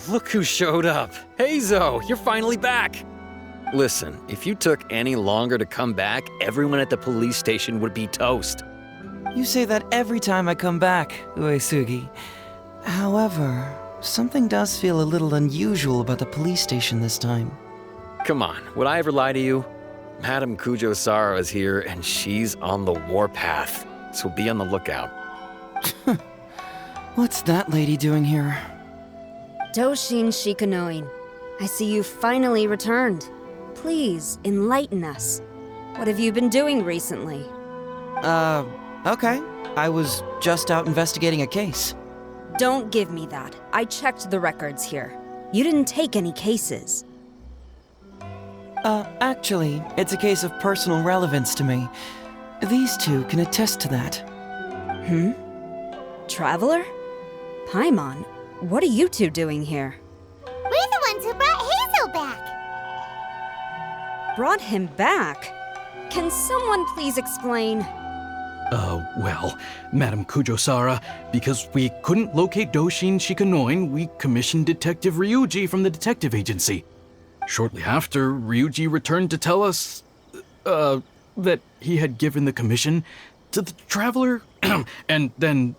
look who showed up. Heizou, you're finally back. Listen, if you took any longer to come back, everyone at the police station would be toast. You say that every time I come back, Uesugi. However, something does feel a little unusual about the police station this time. Come on, would I ever lie to you? Madame Kujo-Sara is here, and she's on the warpath, so be on the lookout. What's that lady doing here? Doshin Shikanoin, I see you finally returned. Please, enlighten us. What have you been doing recently? Okay. I was just out investigating a case. Don't give me that. I checked the records here. You didn't take any cases. Actually, it's a case of personal relevance to me. These two can attest to that. Traveler? Paimon, what are you two doing here? We're the ones who brought Heizou back. Brought him back? Can someone please explain? Well, Madame Kujo-Sara, because we couldn't locate Doshin Shikanoin, we commissioned Detective Ryuji from the detective agency. Shortly after, Ryuji returned to tell us, that he had given the commission to the Traveler, and then...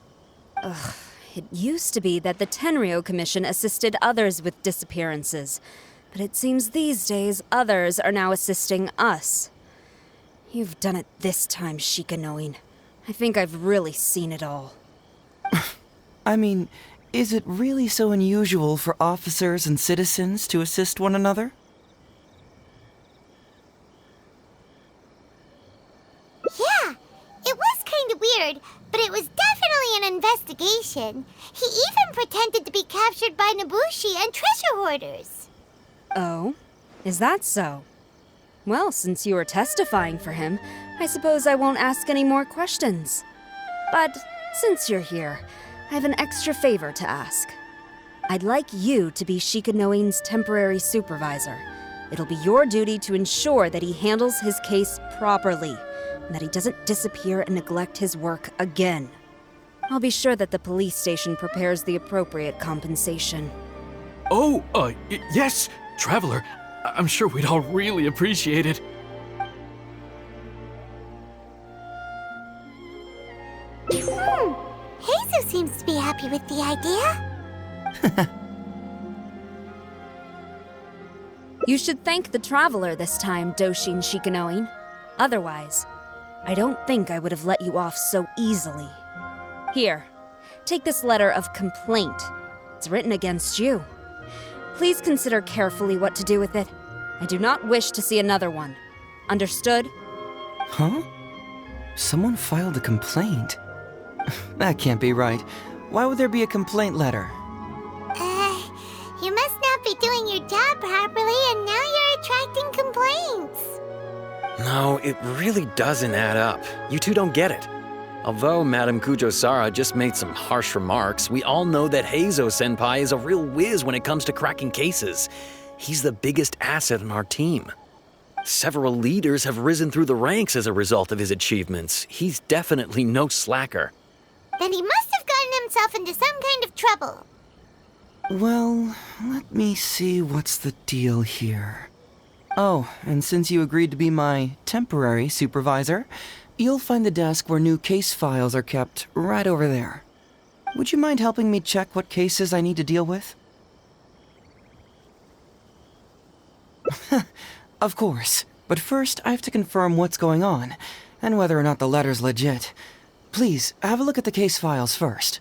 It used to be that the Tenryo Commission assisted others with disappearances, but it seems these days others are now assisting us. You've done it this time, Shikanoin. I think I've really seen it all. I mean, is it really so unusual for officers and citizens to assist one another? Yeah, it was kind of weird, but it was definitely an investigation. He even pretended to be captured by Nobushi and treasure hoarders. Oh? Is that so? Well, since you are testifying for him, I suppose I won't ask any more questions. But since you're here, I have an extra favor to ask. I'd like you to be Shikanoin's temporary supervisor. It'll be your duty to ensure that he handles his case properly, and that he doesn't disappear and neglect his work again. I'll be sure that the police station prepares the appropriate compensation. Yes, Traveler. I'm sure we'd all really appreciate it. Heizou seems to be happy with the idea. You should thank the Traveler this time, Doshin Shikanoin. Otherwise, I don't think I would have let you off so easily. Here, take this letter of complaint. It's written against you. Please consider carefully what to do with it. I do not wish to see another one. Understood? Huh? Someone filed a complaint? That can't be right. Why would there be a complaint letter? You must not be doing your job properly, and now you're attracting complaints. No, it really doesn't add up. You two don't get it. Although Madame Kujo-Sara just made some harsh remarks, we all know that Heizou-senpai is a real whiz when it comes to cracking cases. He's the biggest asset in our team. Several leaders have risen through the ranks as a result of his achievements. He's definitely no slacker. Then he must have gotten himself into some kind of trouble. Well, let me see what's the deal here. Oh, and since you agreed to be my temporary supervisor, you'll find the desk where new case files are kept right over there. Would you mind helping me check what cases I need to deal with? Of course, but first I have to confirm what's going on, and whether or not the letter's legit. Please, have a look at the case files first.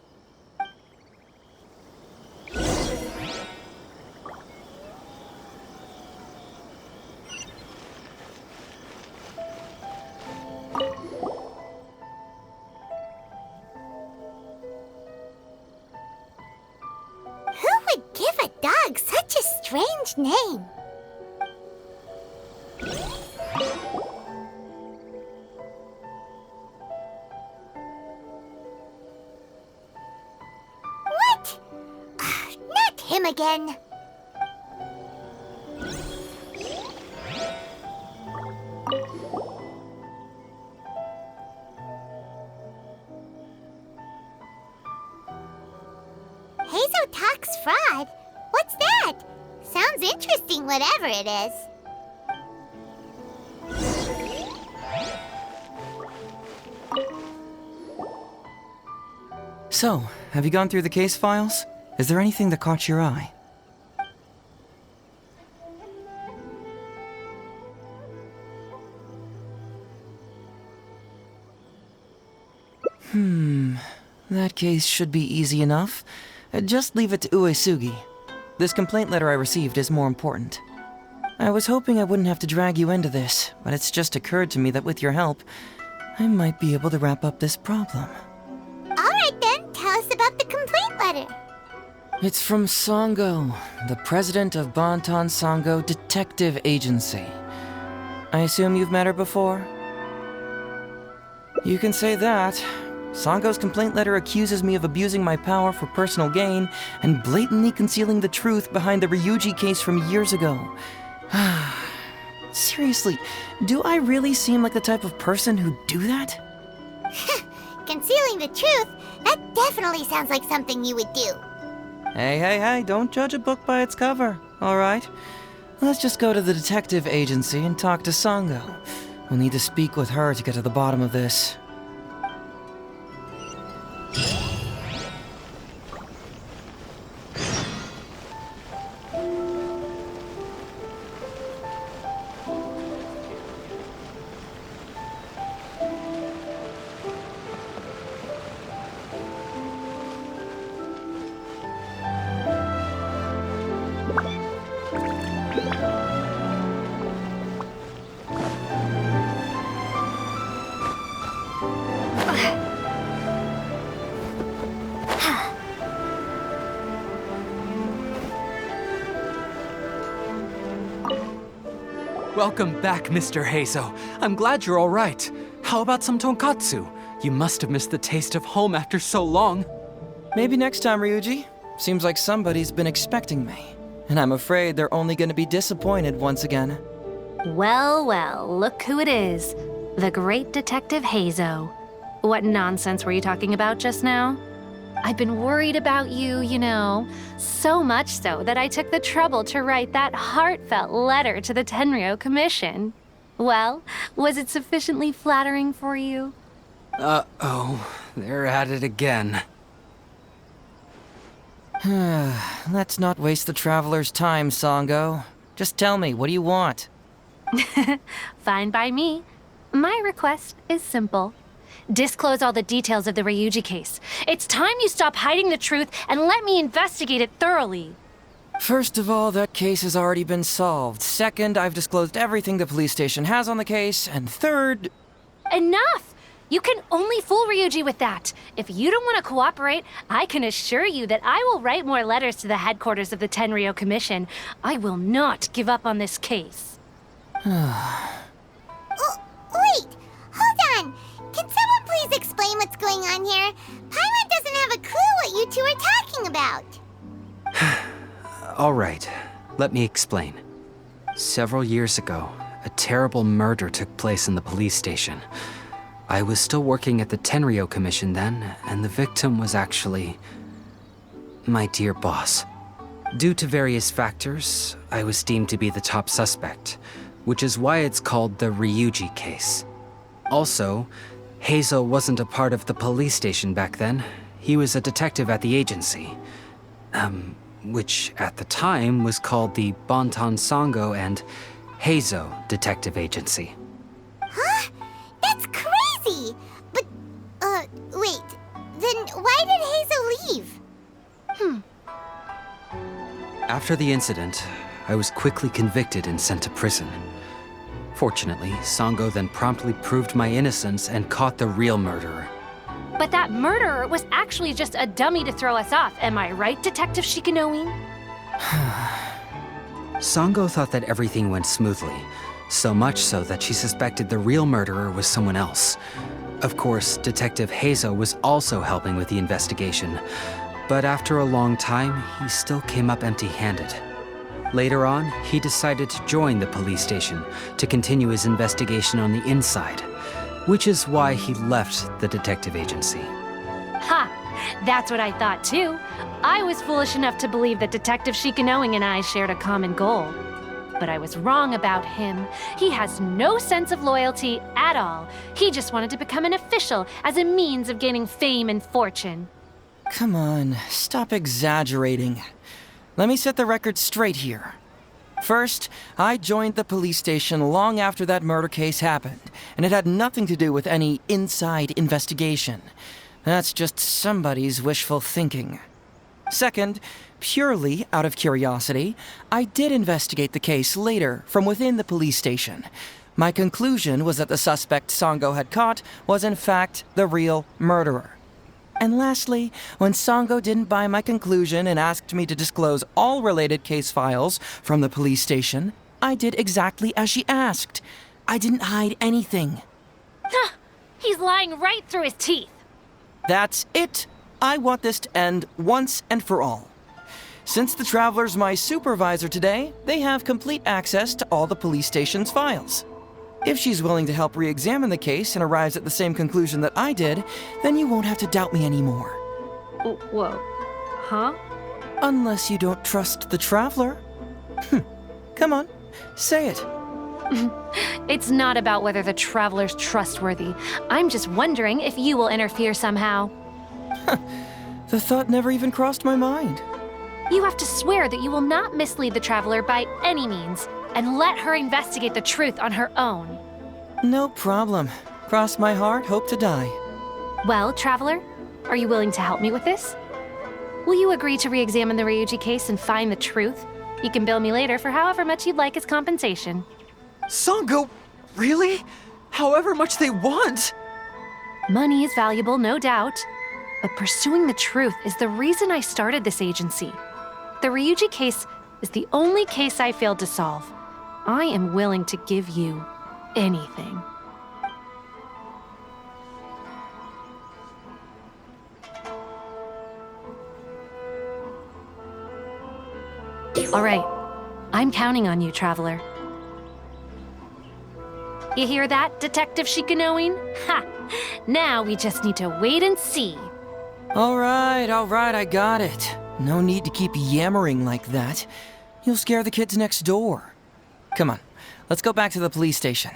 Who would give a dog such a strange name? What? Not him again. Heizou talks fraud. What's interesting, whatever it is. So, have you gone through the case files? Is there anything that caught your eye? That case should be easy enough. Just leave it to Uesugi. This complaint letter I received is more important. I was hoping I wouldn't have to drag you into this, but it's just occurred to me that with your help, I might be able to wrap up this problem. Alright then, tell us about the complaint letter. It's from Sango, the president of Bantan Sango Detective Agency. I assume you've met her before? You can say that. Sango's complaint letter accuses me of abusing my power for personal gain and blatantly concealing the truth behind the Ryuji case from years ago. Seriously, do I really seem like the type of person who'd do that? Concealing the truth? That definitely sounds like something you would do. Hey, don't judge a book by its cover, alright? Let's just go to the detective agency and talk to Sango. We'll need to speak with her to get to the bottom of this. Welcome back, Mr. Heizou. I'm glad you're all right. How about some tonkatsu? You must have missed the taste of home after so long. Maybe next time, Ryuji. Seems like somebody's been expecting me. And I'm afraid they're only gonna be disappointed once again. Well, look who it is. The great Detective Heizou. What nonsense were you talking about just now? I've been worried about you, you know. So much so that I took the trouble to write that heartfelt letter to the Tenryou Commission. Well, was it sufficiently flattering for you? Uh-oh, they're at it again. Let's not waste the traveler's time, Sango. Just tell me, what do you want? Fine by me. My request is simple. Disclose all the details of the Ryuji case. It's time you stop hiding the truth and let me investigate it thoroughly. First of all, that case has already been solved. Second, I've disclosed everything the police station has on the case. And third... Enough! You can only fool Ryuji with that. If you don't want to cooperate, I can assure you that I will write more letters to the headquarters of the Tenryou Commission. I will not give up on this case. Oh, wait! Hold on! Can someone please explain what's going on here? Paimon doesn't have a clue what you two are talking about. All right, let me explain. Several years ago, a terrible murder took place in the police station. I was still working at the Tenryou Commission then, and the victim was actually my dear boss. Due to various factors, I was deemed to be the top suspect, which is why it's called the Ryuji case. Also, Heizou wasn't a part of the police station back then. He was a detective at the agency. Which at the time was called the Bantan Sango and Heizou Detective Agency. Huh? That's crazy! But, wait. Then why did Heizou leave? After the incident, I was quickly convicted and sent to prison. Fortunately, Sango then promptly proved my innocence and caught the real murderer. But that murderer was actually just a dummy to throw us off, am I right, Detective Shikanoe? Sango thought that everything went smoothly, so much so that she suspected the real murderer was someone else. Of course, Detective Heizou was also helping with the investigation, but after a long time, he still came up empty-handed. Later on, he decided to join the police station to continue his investigation on the inside, which is why he left the detective agency. Ha! That's what I thought too. I was foolish enough to believe that Detective Shikanoing and I shared a common goal. But I was wrong about him. He has no sense of loyalty at all. He just wanted to become an official as a means of gaining fame and fortune. Come on, stop exaggerating. Let me set the record straight here. First, I joined the police station long after that murder case happened, and it had nothing to do with any inside investigation. That's just somebody's wishful thinking. Second, purely out of curiosity, I did investigate the case later from within the police station. My conclusion was that the suspect Sango had caught was in fact the real murderer. And lastly, when Sango didn't buy my conclusion and asked me to disclose all related case files from the police station, I did exactly as she asked. I didn't hide anything. He's lying right through his teeth. That's it. I want this to end once and for all. Since the Traveler's my supervisor today, they have complete access to all the police station's files. If she's willing to help re-examine the case and arrives at the same conclusion that I did, then you won't have to doubt me anymore. Whoa. Huh? Unless you don't trust the Traveler. Come on, say it. It's not about whether the Traveler's trustworthy. I'm just wondering if you will interfere somehow. The thought never even crossed my mind. You have to swear that you will not mislead the Traveler by any means, and let her investigate the truth on her own. No problem. Cross my heart, hope to die. Well, Traveler, are you willing to help me with this? Will you agree to re-examine the Ryuji case and find the truth? You can bill me later for however much you'd like as compensation. Sango, really? However much they want? Money is valuable, no doubt. But pursuing the truth is the reason I started this agency. The Ryuji case is the only case I failed to solve. I am willing to give you anything. All right, I'm counting on you, Traveler. You hear that, Detective Shikanoin? Ha! Now we just need to wait and see. All right, I got it. No need to keep yammering like that. You'll scare the kids next door. Come on, let's go back to the police station.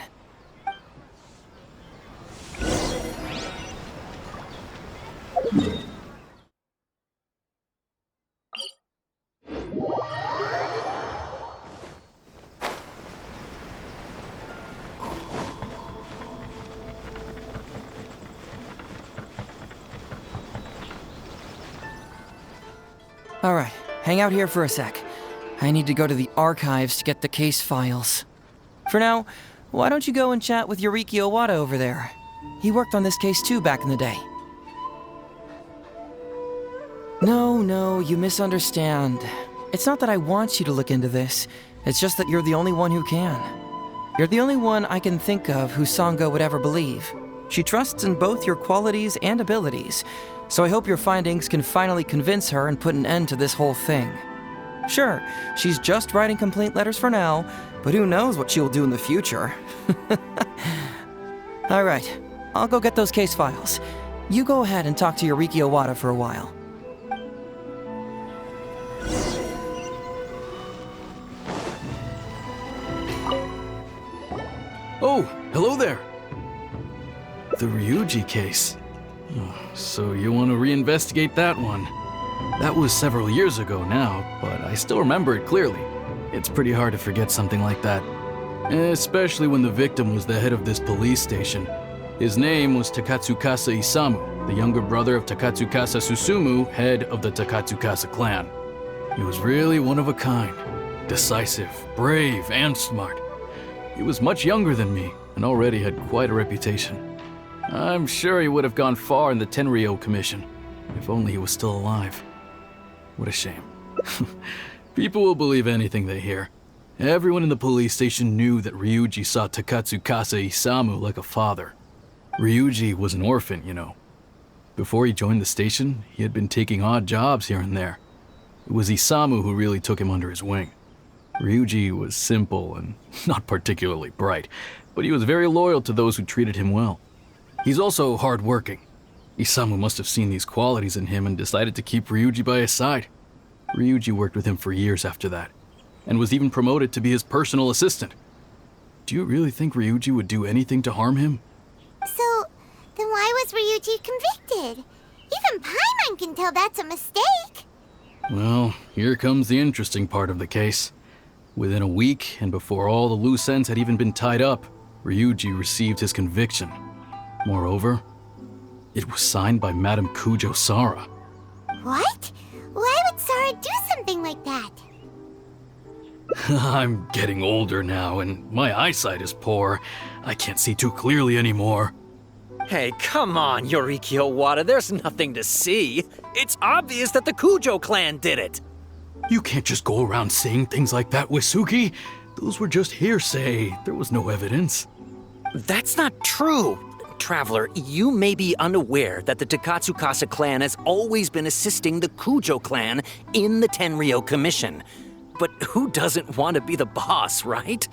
All right, hang out here for a sec. I need to go to the archives to get the case files. For now, why don't you go and chat with Yoriki Owada over there? He worked on this case too back in the day. No, you misunderstand. It's not that I want you to look into this. It's just that you're the only one who can. You're the only one I can think of who Sango would ever believe. She trusts in both your qualities and abilities, so I hope your findings can finally convince her and put an end to this whole thing. Sure, she's just writing complaint letters for now, but who knows what she'll do in the future. All right, I'll go get those case files. You go ahead and talk to Yoriki Owada for a while. Oh, hello there. The Ryuji case. So you want to reinvestigate that one? That was several years ago now, but I still remember it clearly. It's pretty hard to forget something like that. Especially when the victim was the head of this police station. His name was Takatsukasa Isamu, the younger brother of Takatsukasa Susumu, head of the Takatsukasa clan. He was really one of a kind. Decisive, brave, and smart. He was much younger than me, and already had quite a reputation. I'm sure he would have gone far in the Tenryo Commission, if only he was still alive. What a shame. People will believe anything they hear. Everyone in the police station knew that Ryuji saw Takatsukasa Isamu like a father. Ryuji was an orphan, you know. Before he joined the station, he had been taking odd jobs here and there. It was Isamu who really took him under his wing. Ryuji was simple and not particularly bright, but he was very loyal to those who treated him well. He's also hardworking. Isamu must have seen these qualities in him and decided to keep Ryuji by his side. Ryuji worked with him for years after that, and was even promoted to be his personal assistant. Do you really think Ryuji would do anything to harm him? So, then why was Ryuji convicted? Even Paimon can tell that's a mistake. Well, here comes the interesting part of the case. Within a week, and before all the loose ends had even been tied up, Ryuji received his conviction. Moreover, it was signed by Madame Kujo Sara. What? Why would Sara do something like that? I'm getting older now, and my eyesight is poor. I can't see too clearly anymore. Hey, come on, Yoriki Owada, there's nothing to see. It's obvious that the Kujo clan did it. You can't just go around saying things like that, Wisuki. Those were just hearsay. There was no evidence. That's not true. Traveler, you may be unaware that the Takatsukasa clan has always been assisting the Kujo clan in the Tenryou Commission. But who doesn't want to be the boss, right?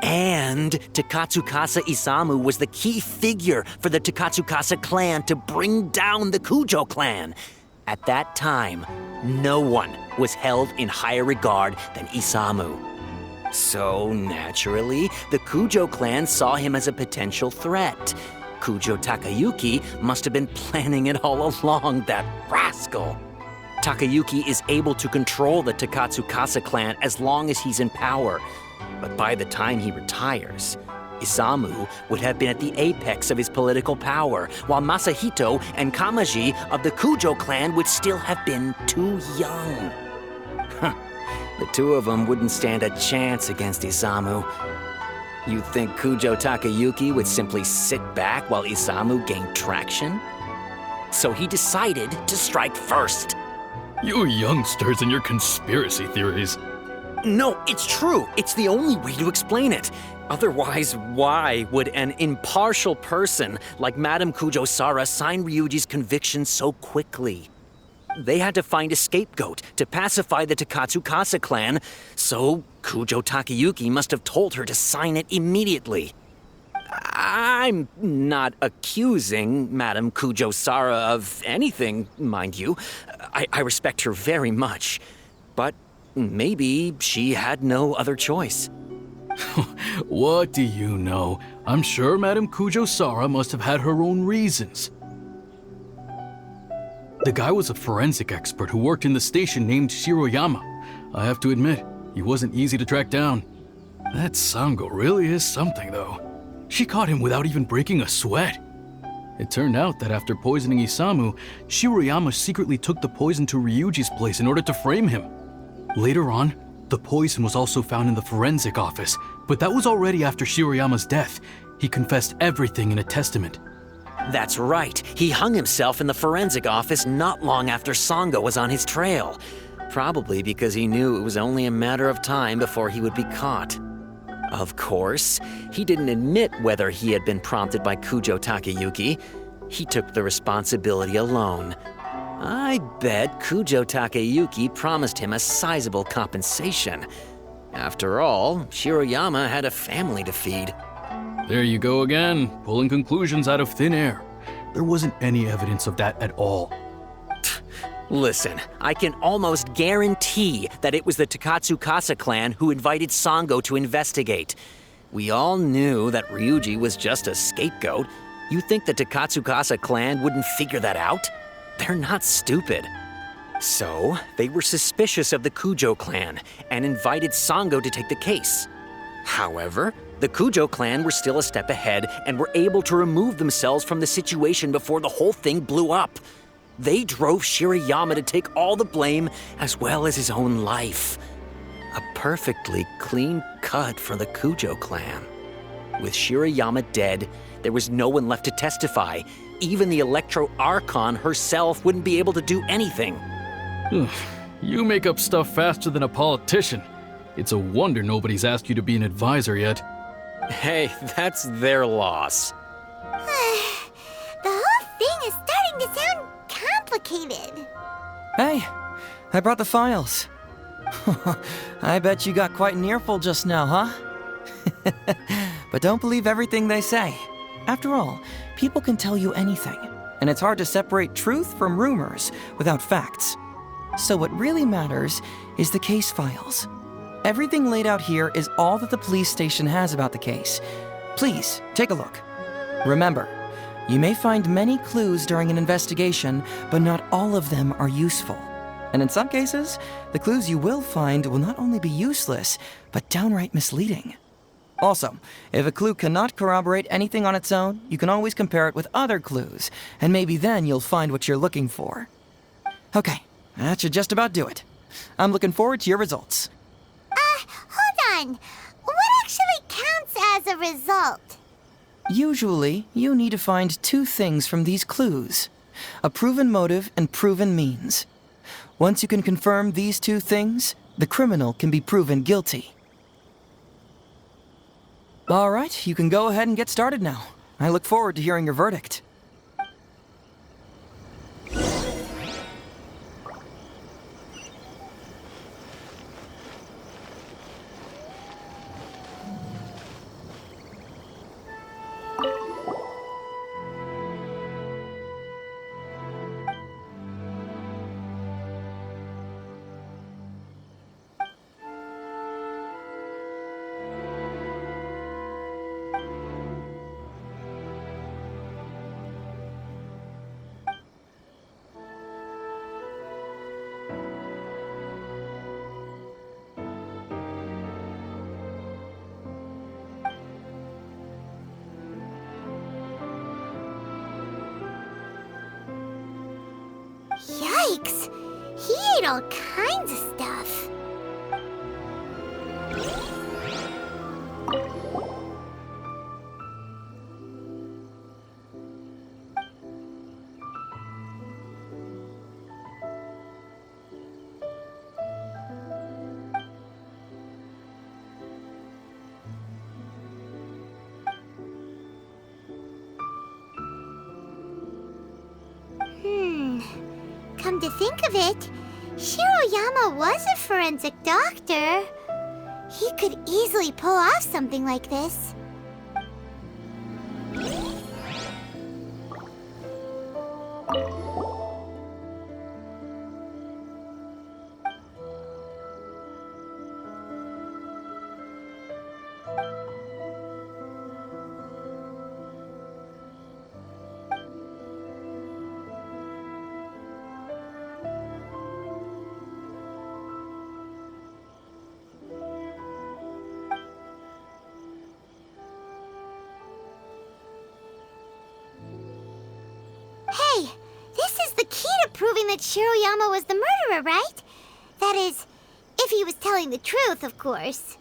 And Takatsukasa Isamu was the key figure for the Takatsukasa clan to bring down the Kujo clan. At that time, no one was held in higher regard than Isamu. So, naturally, the Kujo clan saw him as a potential threat. Kujo Takayuki must have been planning it all along, that rascal. Takayuki is able to control the Takatsukasa clan as long as he's in power. But by the time he retires, Isamu would have been at the apex of his political power, while Masahito and Kamaji of the Kujo clan would still have been too young. The two of them wouldn't stand a chance against Isamu. You think Kujo Takayuki would simply sit back while Isamu gained traction? So he decided to strike first. You youngsters and your conspiracy theories. No, it's true. It's the only way to explain it. Otherwise, why would an impartial person like Madame Kujo Sara sign Ryuji's conviction so quickly? They had to find a scapegoat to pacify the Takatsukasa clan, so Kujo Takayuki must have told her to sign it immediately. I'm not accusing Madame Kujo Sara of anything, mind you. I respect her very much. But maybe she had no other choice. What do you know? I'm sure Madame Kujo Sara must have had her own reasons. The guy was a forensic expert who worked in the station named Shiroyama. I have to admit, he wasn't easy to track down. That Sango really is something, though. She caught him without even breaking a sweat. It turned out that after poisoning Isamu, Shiroyama secretly took the poison to Ryuji's place in order to frame him. Later on, the poison was also found in the forensic office, but that was already after Shiroyama's death. He confessed everything in a testament. That's right. He hung himself in the forensic office not long after Sango was on his trail. Probably because he knew it was only a matter of time before he would be caught. Of course, he didn't admit whether he had been prompted by Kujo Takayuki. He took the responsibility alone. I bet Kujo Takayuki promised him a sizable compensation. After all, Shiroyama had a family to feed. There you go again, pulling conclusions out of thin air. There wasn't any evidence of that at all. Listen, I can almost guarantee that it was the Takatsukasa clan who invited Sango to investigate. We all knew that Ryuji was just a scapegoat. You think the Takatsukasa clan wouldn't figure that out? They're not stupid. So, they were suspicious of the Kujo clan and invited Sango to take the case. However, the Kujo clan were still a step ahead and were able to remove themselves from the situation before the whole thing blew up. They drove Shiroyama to take all the blame as well as his own life. A perfectly clean cut for the Kujo clan. With Shiroyama dead, there was no one left to testify. Even the Electro Archon herself wouldn't be able to do anything. You make up stuff faster than a politician. It's a wonder nobody's asked you to be an advisor yet. Hey, that's their loss. The whole thing is starting to sound complicated. Hey, I brought the files. I bet you got quite an earful just now, huh? But don't believe everything they say. After all, people can tell you anything. and it's hard to separate truth from rumors without facts. So what really matters is the case files. Everything laid out here is all that the police station has about the case. Please, take a look. Remember, you may find many clues during an investigation, but not all of them are useful. And in some cases, the clues you will find will not only be useless, but downright misleading. Also, if a clue cannot corroborate anything on its own, you can always compare it with other clues, and maybe then you'll find what you're looking for. Okay, that should just about do it. I'm looking forward to your results. Hold on. What actually counts as a result? Usually, you need to find two things from these clues: a proven motive and proven means. Once you can confirm these two things, the criminal can be proven guilty. All right, you can go ahead and get started now. I look forward to hearing your verdict. Yikes! He ate all kinds of stuff. Come to think of it, Shiroyama was a forensic doctor. He could easily pull off something like this. Hey, this is the key to proving that Shiroyama was the murderer, right? That is, if he was telling the truth, of course.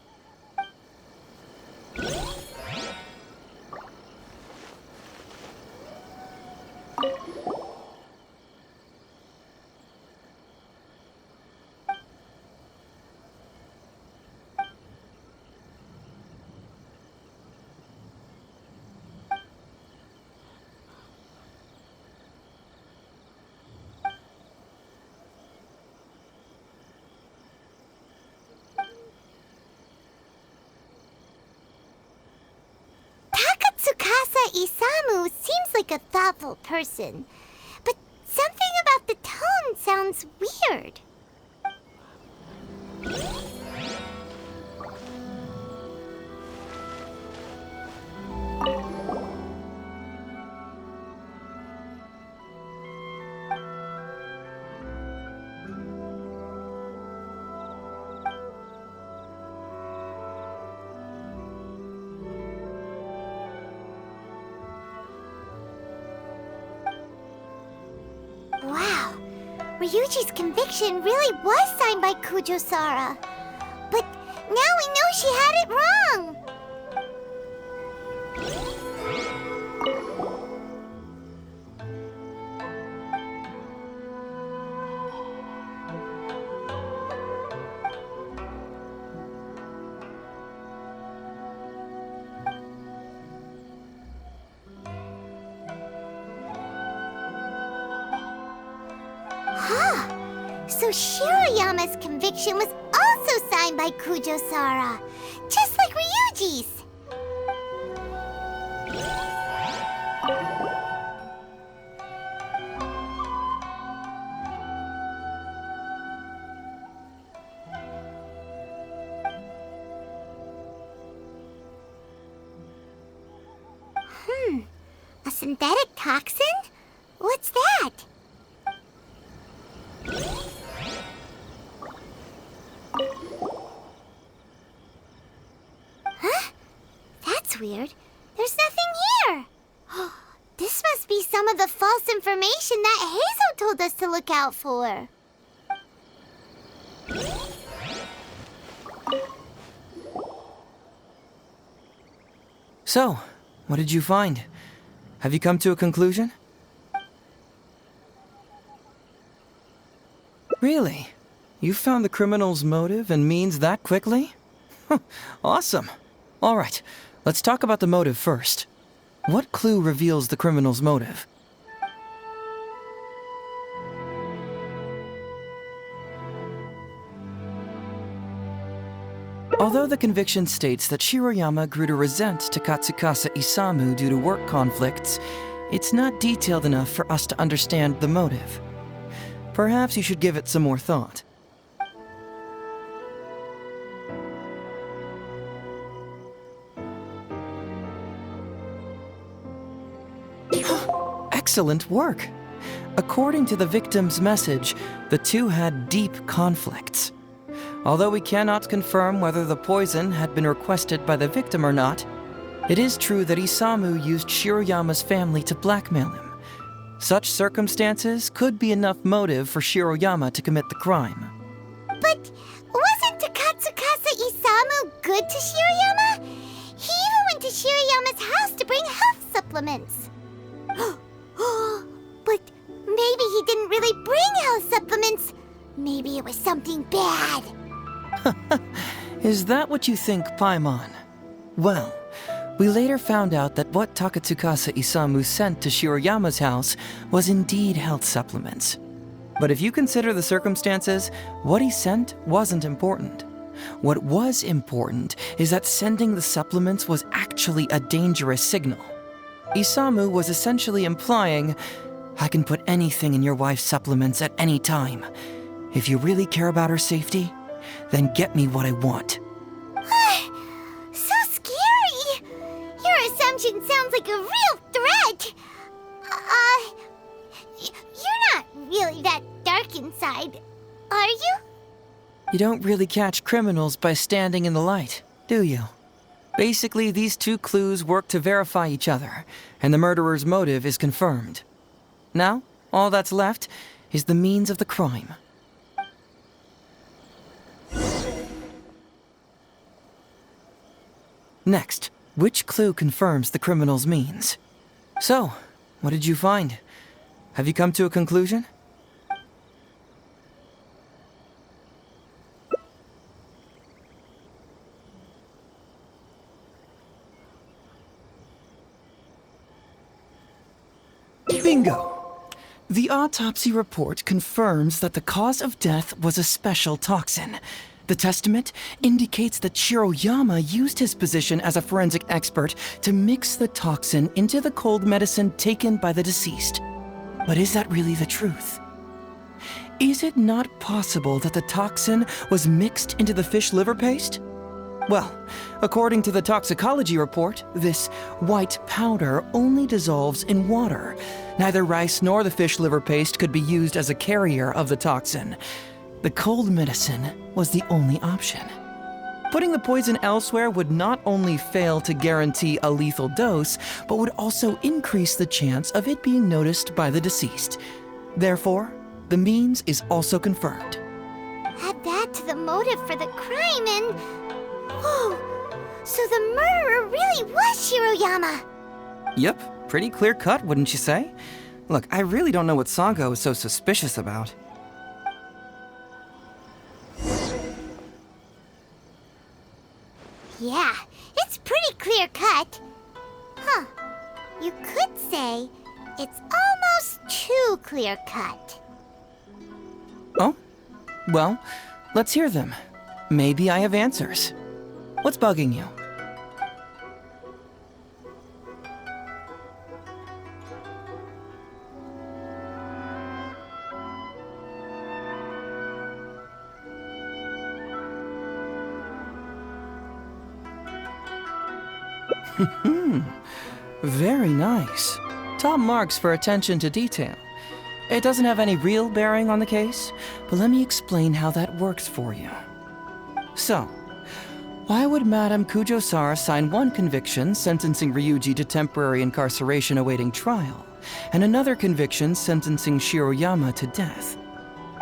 Tsukasa Isamu seems like a thoughtful person, but something about the tone sounds weird. Wow, Ryuji's conviction really was signed by Kujo-Sara. But now we know she had it wrong. So Shiroyama's conviction was also signed by Kujo-Sara, just like Ryuji's. A synthetic toxin? What's that? Huh? That's weird. There's nothing here. This must be some of the false information that Heizou told us to look out for. So, what did you find? Have you come to a conclusion? Really? You found the criminal's motive and means that quickly? Awesome. All right, let's talk about the motive first. What clue reveals the criminal's motive? Although the conviction states that Shiroyama grew to resent Takatsukasa Isamu due to work conflicts, it's not detailed enough for us to understand the motive. Perhaps you should give it some more thought. Excellent work! According to the victim's message, the two had deep conflicts. Although we cannot confirm whether the poison had been requested by the victim or not, it is true that Isamu used Shiroyama's family to blackmail him. Such circumstances could be enough motive for Shiroyama to commit the crime. But wasn't Takatsukasa Isamu good to Shiroyama? He even went to Shiroyama's house to bring health supplements. But maybe he didn't really bring health supplements. Maybe it was something bad. Is that what you think, Paimon? Well, we later found out that what Takatsukasa Isamu sent to Shiroyama's house was indeed health supplements. But if you consider the circumstances, what he sent wasn't important. What was important is that sending the supplements was actually a dangerous signal. Isamu was essentially implying, I can put anything in your wife's supplements at any time. If you really care about her safety, then get me what I want. So scary! Your assumption sounds like a real threat. You're not really that dark inside, are you? You don't really catch criminals by standing in the light, do you? Basically, these two clues work to verify each other, and the murderer's motive is confirmed. Now, all that's left is the means of the crime. Next, which clue confirms the criminal's means? So, what did you find? Have you come to a conclusion? Bingo! The autopsy report confirms that the cause of death was a special toxin. The testament indicates that Shiroyama used his position as a forensic expert to mix the toxin into the cold medicine taken by the deceased. But is that really the truth? Is it not possible that the toxin was mixed into the fish liver paste? Well, according to the toxicology report, this white powder only dissolves in water. Neither rice nor the fish liver paste could be used as a carrier of the toxin. The cold medicine was the only option. Putting the poison elsewhere would not only fail to guarantee a lethal dose, but would also increase the chance of it being noticed by the deceased. Therefore, the means is also confirmed. Add that to the motive for the crime and... Whoa! So the murderer really was Shiroyama! Yep, pretty clear cut, wouldn't you say? Look, I really don't know what Sango is so suspicious about. Yeah, it's pretty clear cut. Huh. You could say it's almost too clear cut. Oh? Well, let's hear them. Maybe I have answers. What's bugging you? Very nice. Top marks for attention to detail. It doesn't have any real bearing on the case, but let me explain how that works for you. So, why would Madame Kujo-Sara sign one conviction sentencing Ryuji to temporary incarceration awaiting trial, and another conviction sentencing Shiroyama to death?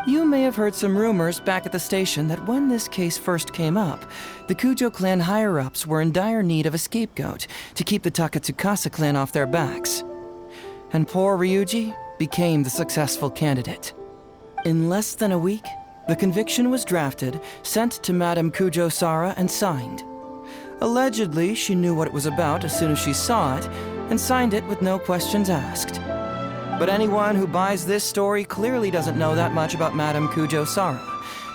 You may have heard some rumors back at the station that when this case first came up, the Kujo clan higher-ups were in dire need of a scapegoat to keep the Takatsukasa clan off their backs. And poor Ryuji became the successful candidate. In less than a week, the conviction was drafted, sent to Madame Kujo-Sara, and signed. Allegedly, she knew what it was about as soon as she saw it, and signed it with no questions asked. But anyone who buys this story clearly doesn't know that much about Madame Kujo-Sara.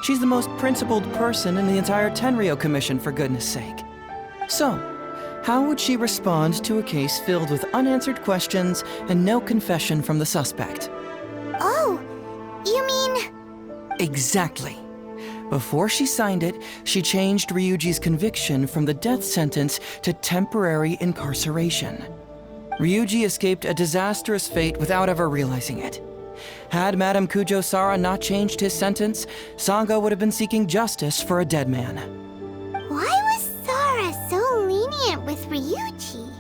She's the most principled person in the entire Tenryou Commission, for goodness sake. So, how would she respond to a case filled with unanswered questions and no confession from the suspect? Oh, you mean... Exactly. Before she signed it, she changed Ryuji's conviction from the death sentence to temporary incarceration. Ryuji escaped a disastrous fate without ever realizing it. Had Madame Kujo-Sara not changed his sentence, Sango would have been seeking justice for a dead man. Why was Sara so lenient with Ryuji?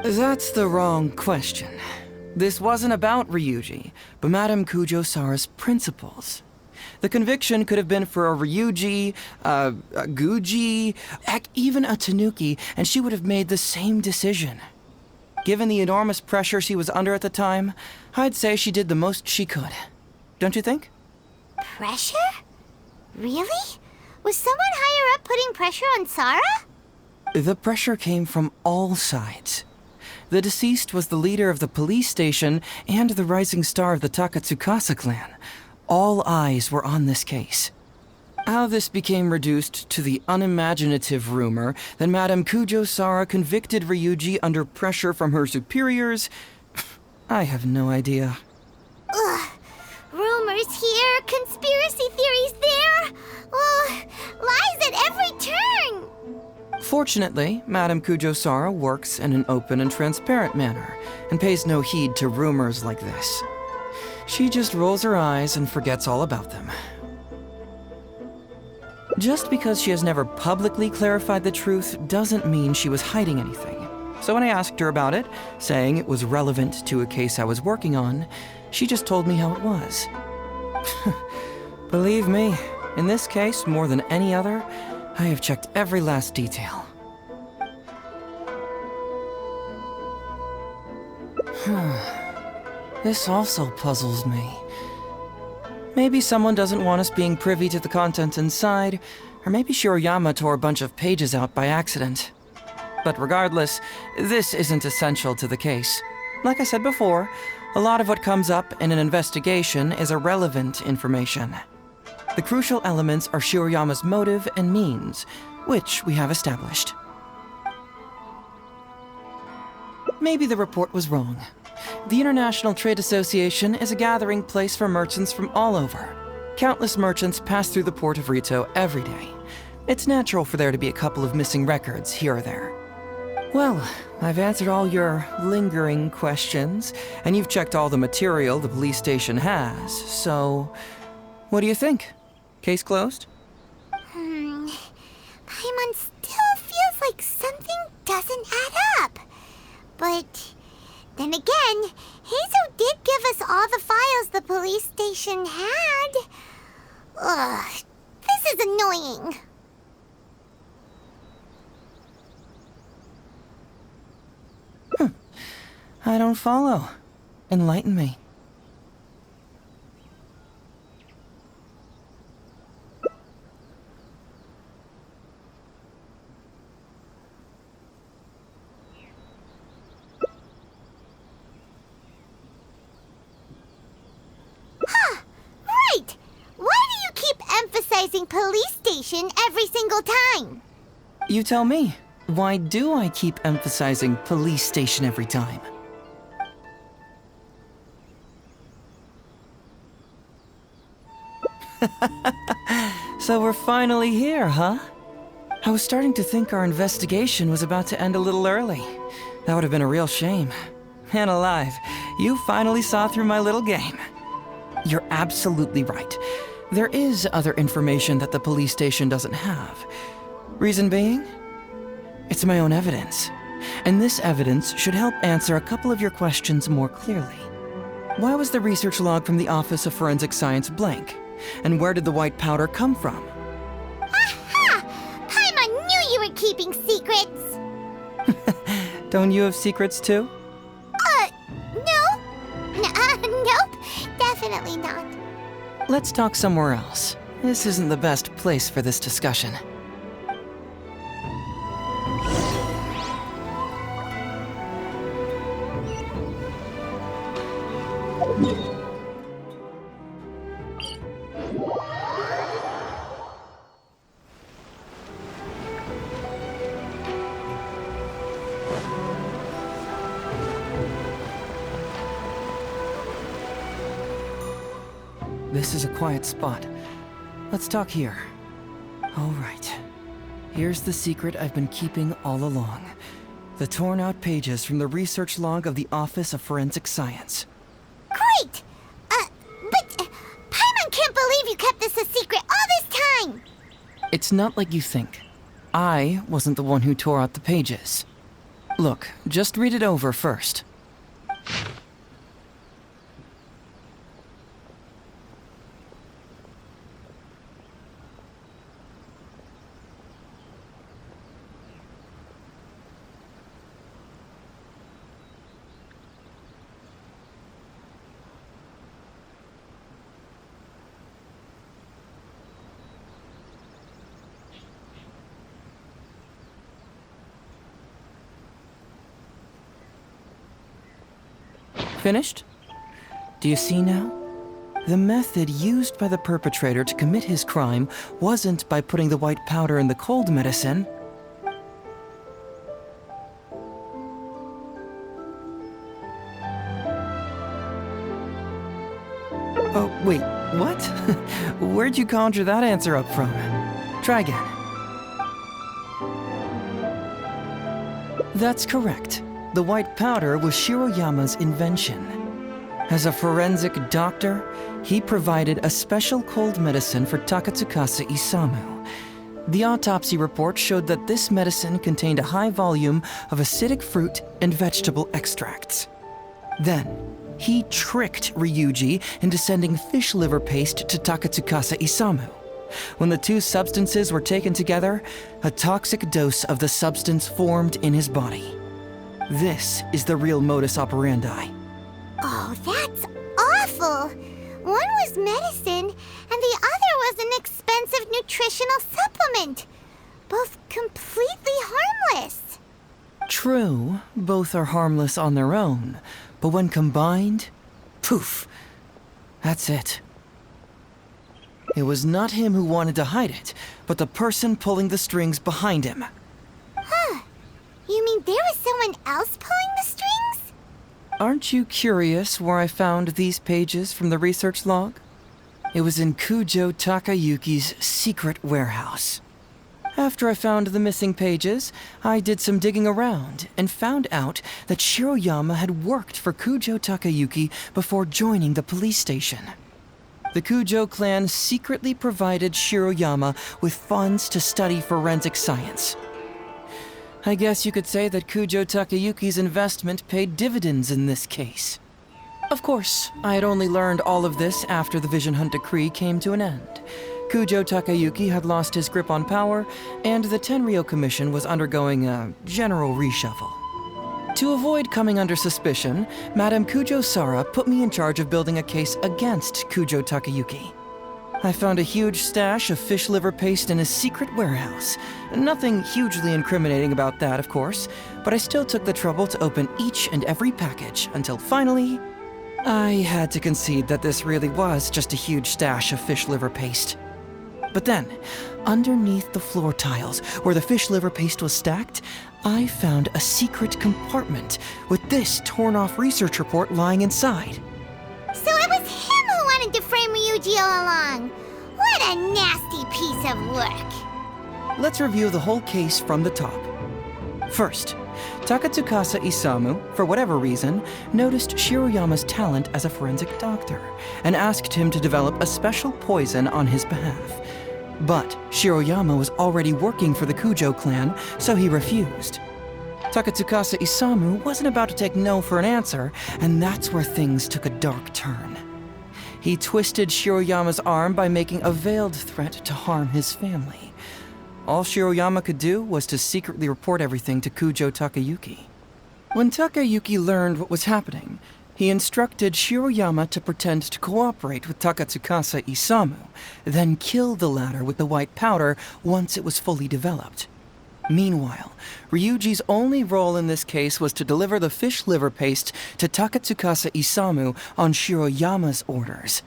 That's the wrong question. This wasn't about Ryuji, but Madame Kujo-Sara's principles. The conviction could have been for a Ryuji, a Guji, heck, even a Tanuki, and she would have made the same decision. Given the enormous pressure she was under at the time, I'd say she did the most she could. Don't you think? Pressure? Really? Was someone higher up putting pressure on Sara? The pressure came from all sides. The deceased was the leader of the police station and the rising star of the Takatsukasa clan. All eyes were on this case. How this became reduced to the unimaginative rumor that Madame Kujo-Sara convicted Ryuji under pressure from her superiors, I have no idea. Ugh. Rumors here, conspiracy theories there. Ugh. Lies at every turn. Fortunately, Madame Kujo-Sara works in an open and transparent manner and pays no heed to rumors like this. She just rolls her eyes and forgets all about them. Just because she has never publicly clarified the truth doesn't mean she was hiding anything. So when I asked her about it, saying it was relevant to a case I was working on, she just told me how it was. Believe me, in this case, more than any other, I have checked every last detail. This also puzzles me. Maybe someone doesn't want us being privy to the content inside, or maybe Shiroyama tore a bunch of pages out by accident. But regardless, this isn't essential to the case. Like I said before, a lot of what comes up in an investigation is irrelevant information. The crucial elements are Shiroyama's motive and means, which we have established. Maybe the report was wrong. The International Trade Association is a gathering place for merchants from all over. Countless merchants pass through the port of Rito every day. It's natural for there to be a couple of missing records here or there. Well, I've answered all your lingering questions, and you've checked all the material the police station has, so... what do you think? Case closed? Paimon still feels like something doesn't add up. But then again, Heizou did give us all the files the police station had. Ugh, this is annoying. I don't follow. Enlighten me. Right! Why do you keep emphasizing police station every single time? You tell me. Why do I keep emphasizing police station every time? So we're finally here, huh? I was starting to think our investigation was about to end a little early. That would have been a real shame. Man alive, you finally saw through my little game. You're absolutely right. There is other information that the police station doesn't have. Reason being? It's my own evidence. And this evidence should help answer a couple of your questions more clearly. Why was the research log from the Office of Forensic Science blank? And where did the white powder come from? Aha! Paimon knew you were keeping secrets! Don't you have secrets too? No? Nope, definitely not. Let's talk somewhere else. This isn't the best place for this discussion. This is a quiet spot. Let's talk here. All right. Here's the secret I've been keeping all along. The torn out pages from the research log of the Office of Forensic Science. Great! But Paimon can't believe you kept this a secret all this time! It's not like you think. I wasn't the one who tore out the pages. Look, just read it over first. Finished? Do you see now? The method used by the perpetrator to commit his crime wasn't by putting the white powder in the cold medicine. Oh, wait, what? Where'd you conjure that answer up from? Try again. That's correct. The white powder was Shiroyama's invention. As a forensic doctor, he provided a special cold medicine for Takatsukasa Isamu. The autopsy report showed that this medicine contained a high volume of acidic fruit and vegetable extracts. Then, he tricked Ryuji into sending fish liver paste to Takatsukasa Isamu. When the two substances were taken together, a toxic dose of the substance formed in his body. This is the real modus operandi. Oh, that's awful! One was medicine, and the other was an expensive nutritional supplement. Both completely harmless. True, both are harmless on their own, but when combined, poof, that's it. It was not him who wanted to hide it, but the person pulling the strings behind him. Huh. You mean there was someone else pulling the strings? Aren't you curious where I found these pages from the research log? It was in Kujo Takayuki's secret warehouse. After I found the missing pages, I did some digging around and found out that Shiroyama had worked for Kujo Takayuki before joining the police station. The Kujo clan secretly provided Shiroyama with funds to study forensic science. I guess you could say that Kujo Takayuki's investment paid dividends in this case. Of course, I had only learned all of this after the Vision Hunt decree came to an end. Kujo Takayuki had lost his grip on power, and the Tenryou Commission was undergoing a general reshuffle. To avoid coming under suspicion, Madame Kujo Sara put me in charge of building a case against Kujo Takayuki. I found a huge stash of fish liver paste in his secret warehouse. Nothing hugely incriminating about that, of course, but I still took the trouble to open each and every package until finally, I had to concede that this really was just a huge stash of fish liver paste. But then, underneath the floor tiles where the fish liver paste was stacked, I found a secret compartment with this torn-off research report lying inside. So it was him who wanted to frame Ryuji all along. What a nasty piece of work. Let's review the whole case from the top. First, Takatsukasa Isamu, for whatever reason, noticed Shiroyama's talent as a forensic doctor and asked him to develop a special poison on his behalf. But Shiroyama was already working for the Kujo clan, so he refused. Takatsukasa Isamu wasn't about to take no for an answer, and that's where things took a dark turn. He twisted Shiroyama's arm by making a veiled threat to harm his family. All Shiroyama could do was to secretly report everything to Kujo Takayuki. When Takayuki learned what was happening, he instructed Shiroyama to pretend to cooperate with Takatsukasa Isamu, then kill the latter with the white powder once it was fully developed. Meanwhile, Ryuji's only role in this case was to deliver the fish liver paste to Takatsukasa Isamu on Shiroyama's orders,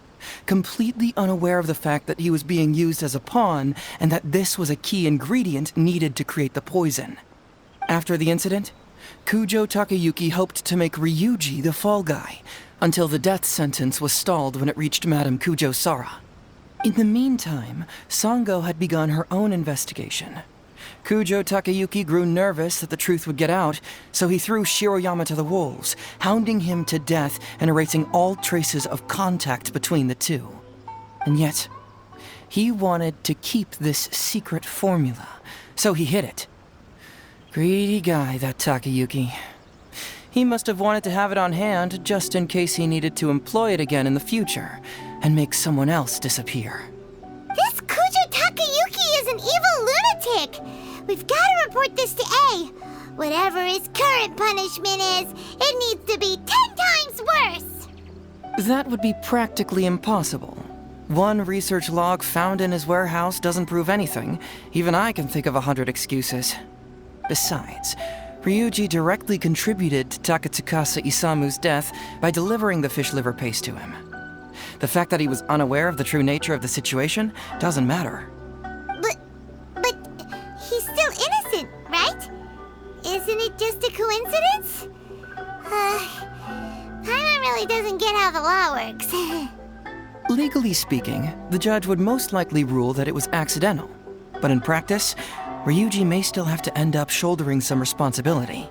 completely unaware of the fact that he was being used as a pawn and that this was a key ingredient needed to create the poison. After the incident, Kujo Takayuki hoped to make Ryuji the fall guy, until the death sentence was stalled when it reached Madame Kujo Sara. In the meantime, Sango had begun her own investigation. Kujo Takayuki grew nervous that the truth would get out, so he threw Shiroyama to the wolves, hounding him to death and erasing all traces of contact between the two. And yet, he wanted to keep this secret formula, so he hid it. Greedy guy, that Takayuki. He must have wanted to have it on hand just in case he needed to employ it again in the future, and make someone else disappear. This Kujo Takayuki is an evil lunatic! We've got to report this to A. Whatever his current punishment is, it needs to be 10 times worse! That would be practically impossible. One research log found in his warehouse doesn't prove anything. Even I can think of 100 excuses. Besides, Ryuji directly contributed to Takatsukasa Isamu's death by delivering the fish liver paste to him. The fact that he was unaware of the true nature of the situation doesn't matter. But he's still innocent, right? Isn't it just a coincidence? Paimon really doesn't get how the law works. Legally speaking, the judge would most likely rule that it was accidental. But in practice, Ryuji may still have to end up shouldering some responsibility.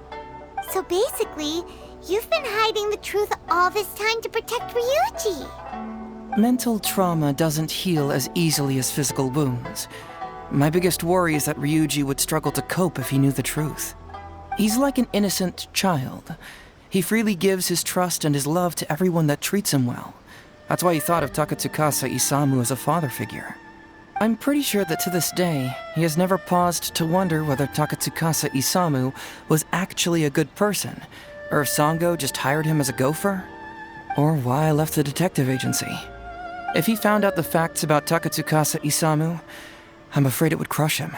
So basically, you've been hiding the truth all this time to protect Ryuji. Mental trauma doesn't heal as easily as physical wounds. My biggest worry is that Ryuji would struggle to cope if he knew the truth. He's like an innocent child. He freely gives his trust and his love to everyone that treats him well. That's why he thought of Takatsukasa Isamu as a father figure. I'm pretty sure that to this day, he has never paused to wonder whether Takatsukasa Isamu was actually a good person, or if Sango just hired him as a gopher, or why I left the detective agency. If he found out the facts about Takatsukasa Isamu, I'm afraid it would crush him.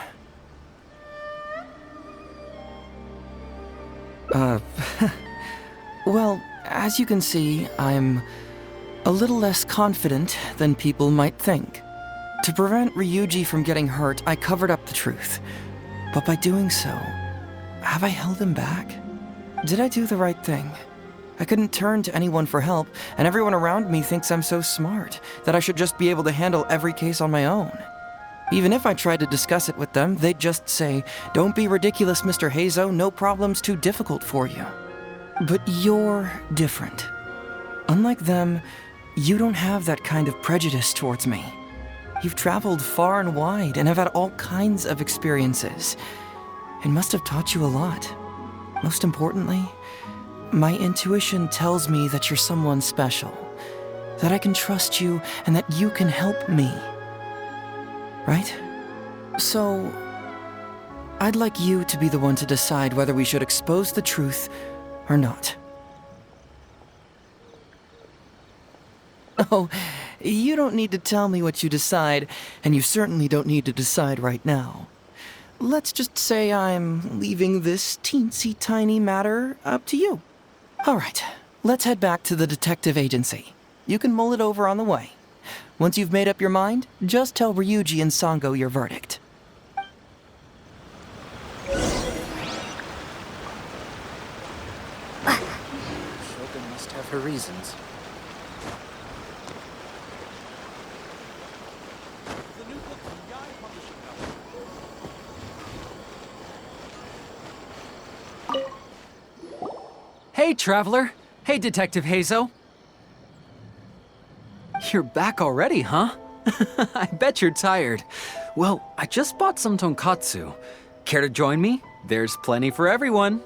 Well, as you can see, I'm a little less confident than people might think. To prevent Ryuji from getting hurt, I covered up the truth. But by doing so, have I held him back? Did I do the right thing? I couldn't turn to anyone for help, and everyone around me thinks I'm so smart that I should just be able to handle every case on my own. Even if I tried to discuss it with them, they'd just say, "Don't be ridiculous, Mr. Heizou, no problem's too difficult for you." But you're different. Unlike them, you don't have that kind of prejudice towards me. You've traveled far and wide and have had all kinds of experiences. It must have taught you a lot. Most importantly, my intuition tells me that you're someone special, that I can trust you and that you can help me. Right? So, I'd like you to be the one to decide whether we should expose the truth or not. Oh, you don't need to tell me what you decide, and you certainly don't need to decide right now. Let's just say I'm leaving this teensy-tiny matter up to you. All right, let's head back to the detective agency. You can mull it over on the way. Once you've made up your mind, just tell Ryuji and Sango your verdict. Shogun must have her reasons. Hey, Traveler. Hey, Detective Heizou. You're back already, huh? I bet you're tired. Well, I just bought some tonkatsu. Care to join me? There's plenty for everyone.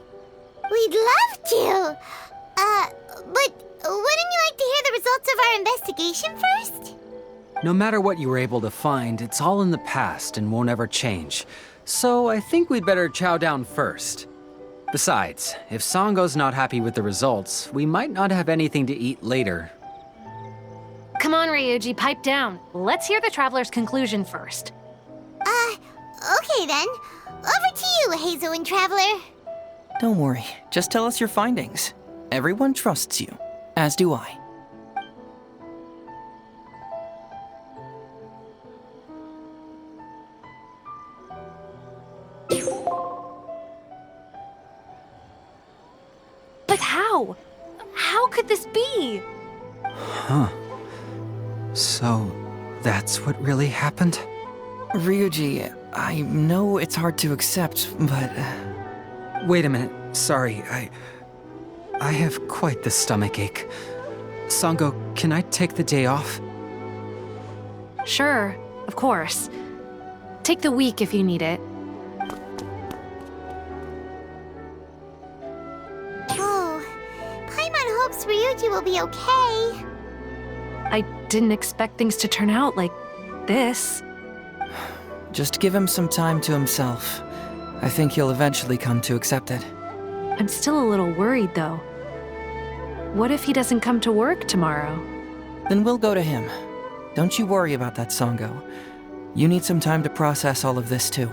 We'd love to. But wouldn't you like to hear the results of our investigation first? No matter what you were able to find, it's all in the past and won't ever change. So I think we'd better chow down first. Besides, if Sango's not happy with the results, we might not have anything to eat later. Come on, Ryuji, pipe down. Let's hear the Traveler's conclusion first. Okay then. Over to you, Hazel and Traveler. Don't worry, just tell us your findings. Everyone trusts you, as do I. But how? How could this be? Huh. So, that's what really happened? Ryuji, I know it's hard to accept, but... Wait a minute. Sorry, I have quite the stomachache. Sango, can I take the day off? Sure, of course. Take the week if you need it. Oh, Paimon hopes Ryuji will be okay. I didn't expect things to turn out like this. Just give him some time to himself. I think he'll eventually come to accept it. I'm still a little worried, though. What if he doesn't come to work tomorrow? Then we'll go to him. Don't you worry about that, Sango. You need some time to process all of this, too.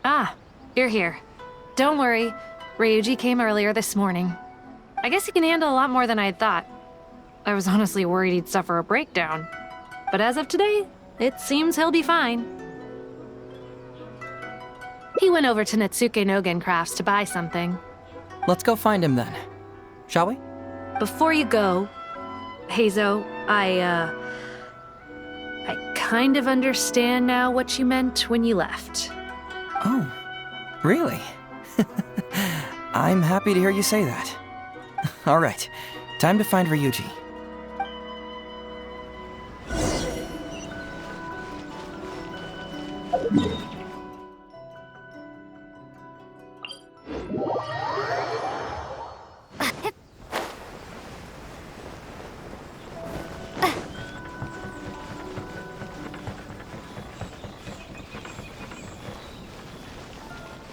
Ah, you're here. Don't worry. Ryuji came earlier this morning. I guess he can handle a lot more than I had thought. I was honestly worried he'd suffer a breakdown. But as of today, it seems he'll be fine. He went over to Natsuke Nogen Crafts to buy something. Let's go find him then. Shall we? Before you go, Heizou, I kind of understand now what you meant when you left. Oh, really? I'm happy to hear you say that. All right, time to find Ryuji.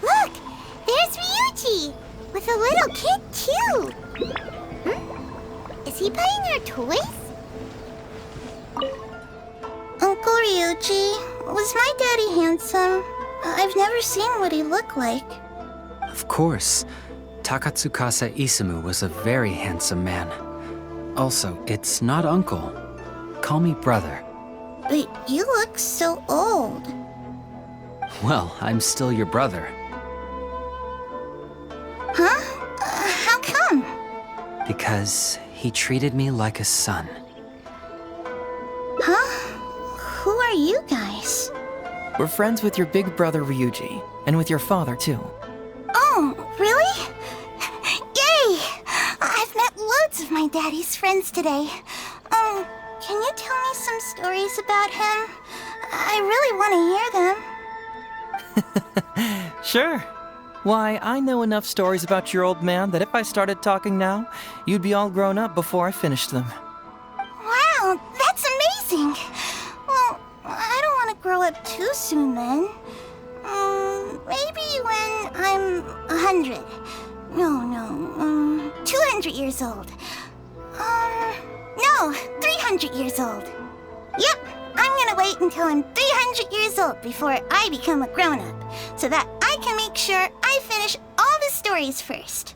Look! There's Ryuji! With a little kid, too! Is he buying our toys? Uncle Ryuji, was my daddy handsome? I've never seen what he looked like. Of course. Takatsukasa Isamu was a very handsome man. Also, it's not uncle. Call me brother. But you look so old. Well, I'm still your brother. Huh? How come? Because he treated me like a son. Huh? Who are you guys? We're friends with your big brother Ryuji, and with your father, too. Oh, really? Yay! I've met loads of my daddy's friends today. Can you tell me some stories about him? I really want to hear them. Sure. Why, I know enough stories about your old man that if I started talking now, you'd be all grown up before I finished them. Wow, that's amazing! Well, I don't want to grow up too soon then. Maybe when I'm 100. No, 200 years old. No, 300 years old. Yep, I'm gonna wait until I'm 300 years old before I become a grown-up, so that I can make sure I finish all the stories first.